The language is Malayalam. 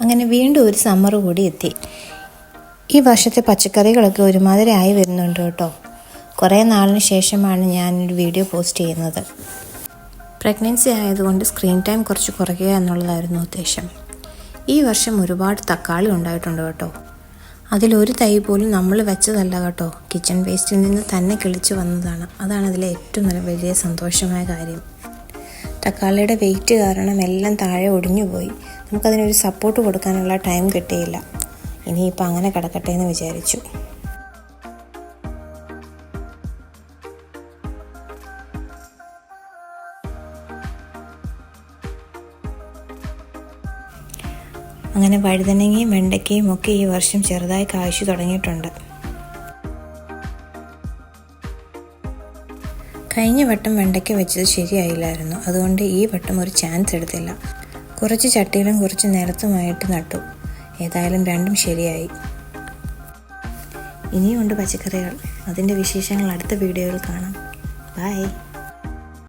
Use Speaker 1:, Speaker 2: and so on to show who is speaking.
Speaker 1: അങ്ങനെ വീണ്ടും ഒരു സമ്മർ കൂടി എത്തി. ഈ വർഷത്തെ പച്ചക്കറികളൊക്കെ ഒരുമാതിരി ആയി വരുന്നുണ്ട് കേട്ടോ. കുറേ നാളിന് ശേഷമാണ് ഞാനൊരു വീഡിയോ പോസ്റ്റ് ചെയ്യുന്നത്. പ്രഗ്നൻസി ആയതുകൊണ്ട് സ്ക്രീൻ ടൈം കുറച്ച് കുറയ്ക്കുക എന്നുള്ളതായിരുന്നു ഉദ്ദേശം. ഈ വർഷം ഒരുപാട് തക്കാളി ഉണ്ടായിട്ടുണ്ട് കേട്ടോ. അതിലൊരു തൈ പോലും നമ്മൾ വെച്ചതല്ല കേട്ടോ, കിച്ചൺ വേസ്റ്റിൽ നിന്ന് തന്നെ കിളിച്ച് വന്നതാണ്. അതാണ് അതിലെ ഏറ്റവും വലിയ സന്തോഷമായ കാര്യം. തക്കാളിയുടെ വെയിറ്റ് കാരണം എല്ലാം താഴെ ഒടിഞ്ഞു പോയി. നമുക്കതിനൊരു സപ്പോർട്ട് കൊടുക്കാനുള്ള ടൈം കിട്ടിയില്ല. ഇനിയിപ്പോൾ അങ്ങനെ കിടക്കട്ടെ എന്ന് വിചാരിച്ചു. അങ്ങനെ വഴുതനങ്ങയും വെണ്ടയ്ക്കയും ഒക്കെ ഈ വർഷം ചെറുതായി കായ്ച്ചു തുടങ്ങിയിട്ടുണ്ട്. കഴിഞ്ഞ വട്ടം വെണ്ടയ്ക്ക വെച്ചത് ശരിയായില്ലായിരുന്നു. അതുകൊണ്ട് ഈ വട്ടം ഒരു ചാൻസ് എടുത്തില്ല. കുറച്ച് ചട്ടിയിലും കുറച്ച് നിലത്തുമായിട്ട് നട്ടു. ഏതായാലും രണ്ടും ശരിയായി. ഇനിയുണ്ട് പച്ചക്കറികൾ. അതിൻ്റെ വിശേഷങ്ങൾ അടുത്ത വീഡിയോയിൽ കാണാം. ബൈ.